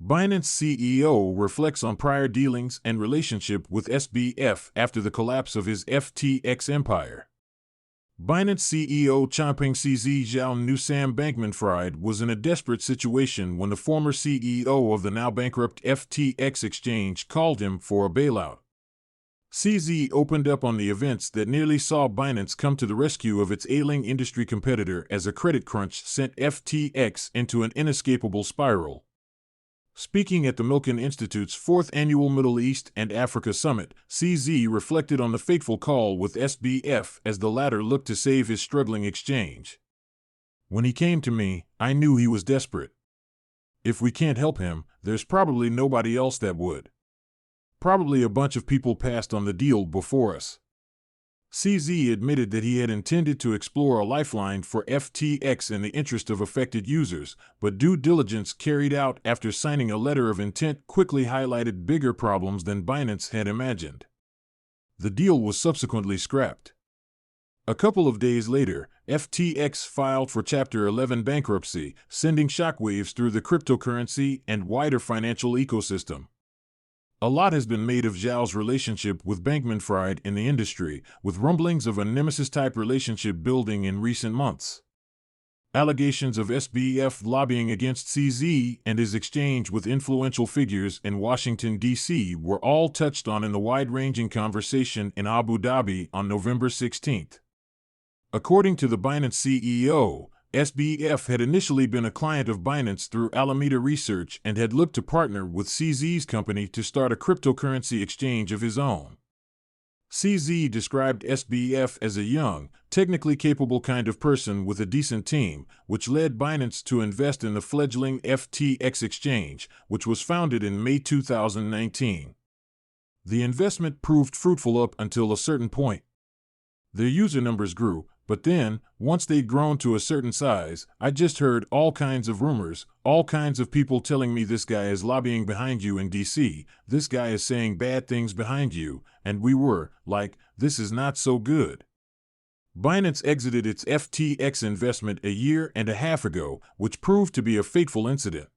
Binance CEO reflects on prior dealings and relationship with SBF after the collapse of his FTX empire. Binance CEO CZ Zhao knew Sam Bankman-Fried was in a desperate situation when the former CEO of the now bankrupt FTX exchange called him for a bailout. CZ opened up on the events that nearly saw Binance come to the rescue of its ailing industry competitor as a credit crunch sent FTX into an inescapable spiral. Speaking at the Milken Institute's 4th Annual Middle East and Africa Summit, CZ reflected on the fateful call with SBF as the latter looked to save his struggling exchange. "When he came to me, I knew he was desperate. If we can't help him, there's probably nobody else that would. Probably a bunch of people passed on the deal before us." CZ admitted that he had intended to explore a lifeline for FTX in the interest of affected users, but due diligence carried out after signing a letter of intent quickly highlighted bigger problems than Binance had imagined. The deal was subsequently scrapped. A couple of days later, FTX filed for Chapter 11 bankruptcy, sending shockwaves through the cryptocurrency and wider financial ecosystem. A lot has been made of Zhao's relationship with Bankman-Fried in the industry, with rumblings of a nemesis-type relationship building in recent months. Allegations of SBF lobbying against CZ and his exchange with influential figures in Washington, D.C. were all touched on in the wide-ranging conversation in Abu Dhabi on November 16. According to the Binance CEO, SBF had initially been a client of Binance through Alameda Research and had looked to partner with CZ's company to start a cryptocurrency exchange of his own. CZ described SBF as a young, technically capable kind of person with a decent team, which led Binance to invest in the fledgling FTX exchange, which was founded in May 2019. The investment proved fruitful up until a certain point. Their user numbers grew, but then, once they'd grown to a certain size, I just heard all kinds of rumors, all kinds of people telling me this guy is lobbying behind you in DC, this guy is saying bad things behind you, and we were like, this is not so good. Binance exited its FTX investment a year and a half ago, which proved to be a fateful incident.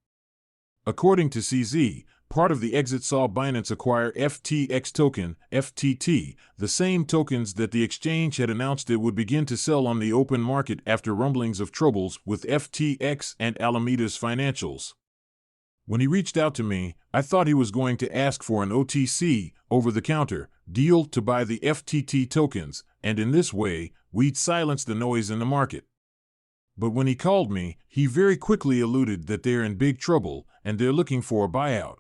According to CZ, part of the exit saw Binance acquire FTX token, FTT, the same tokens that the exchange had announced it would begin to sell on the open market after rumblings of troubles with FTX and Alameda's financials. When he reached out to me, I thought he was going to ask for an OTC, over-the-counter, deal to buy the FTT tokens, and in this way, we'd silence the noise in the market. But when he called me, he very quickly alluded that they're in big trouble and they're looking for a buyout.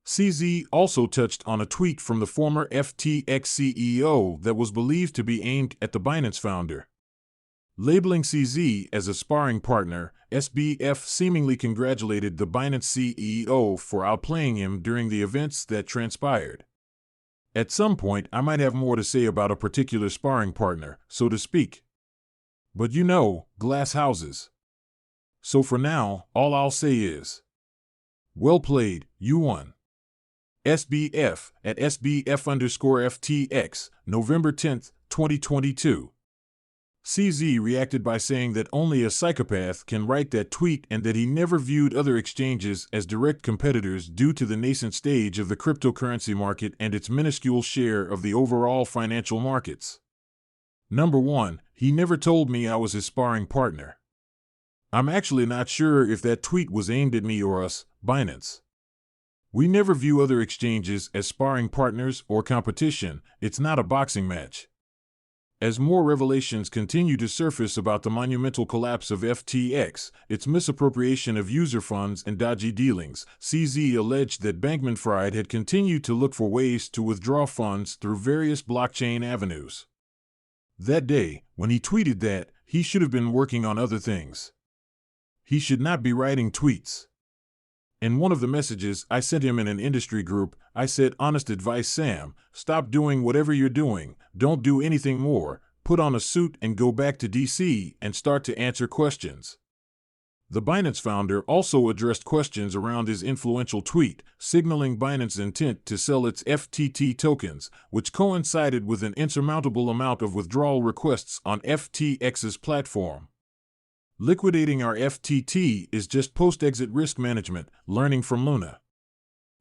CZ also touched on a tweet from the former FTX CEO that was believed to be aimed at the Binance founder. Labeling CZ as a sparring partner, SBF seemingly congratulated the Binance CEO for outplaying him during the events that transpired. At some point, I might have more to say about a particular sparring partner, so to speak. But you know, glass houses. So for now, all I'll say is, well played, you won. SBF at SBF_FTX, November 10, 2022. CZ reacted by saying that only a psychopath can write that tweet and that he never viewed other exchanges as direct competitors due to the nascent stage of the cryptocurrency market and its minuscule share of the overall financial markets. Number 1, he never told me I was his sparring partner. I'm actually not sure if that tweet was aimed at me or us, Binance. We never view other exchanges as sparring partners or competition. It's not a boxing match. As more revelations continue to surface about the monumental collapse of FTX, its misappropriation of user funds and dodgy dealings, CZ alleged that Bankman-Fried had continued to look for ways to withdraw funds through various blockchain avenues. That day, when he tweeted that, he should have been working on other things. He should not be writing tweets. In one of the messages I sent him in an industry group, I said, honest advice, Sam, stop doing whatever you're doing, don't do anything more, put on a suit and go back to DC and start to answer questions. The Binance founder also addressed questions around his influential tweet, signaling Binance's intent to sell its FTT tokens, which coincided with an insurmountable amount of withdrawal requests on FTX's platform. Liquidating our FTT is just post-exit risk management, learning from Luna.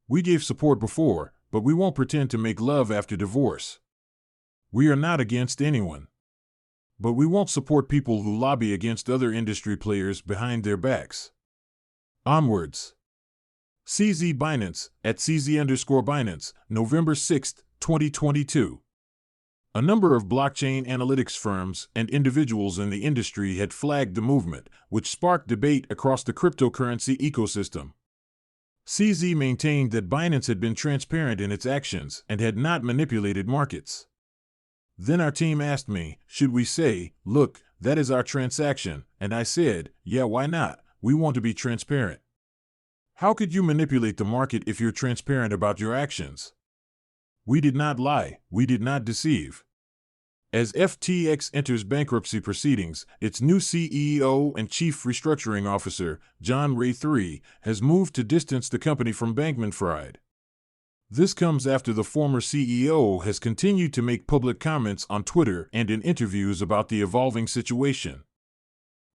We gave support before, but we won't pretend to make love after divorce. We are not against anyone. But we won't support people who lobby against other industry players behind their backs. Onwards. CZ Binance, at CZ_Binance, November 6, 2022. A number of blockchain analytics firms and individuals in the industry had flagged the movement, which sparked debate across the cryptocurrency ecosystem. CZ maintained that Binance had been transparent in its actions and had not manipulated markets. Then our team asked me, should we say, look, that is our transaction, and I said, yeah, why not? We want to be transparent. How could you manipulate the market if you're transparent about your actions? We did not lie, we did not deceive. As FTX enters bankruptcy proceedings, its new CEO and Chief Restructuring Officer, John Ray III, has moved to distance the company from Bankman-Fried. This comes after the former CEO has continued to make public comments on Twitter and in interviews about the evolving situation.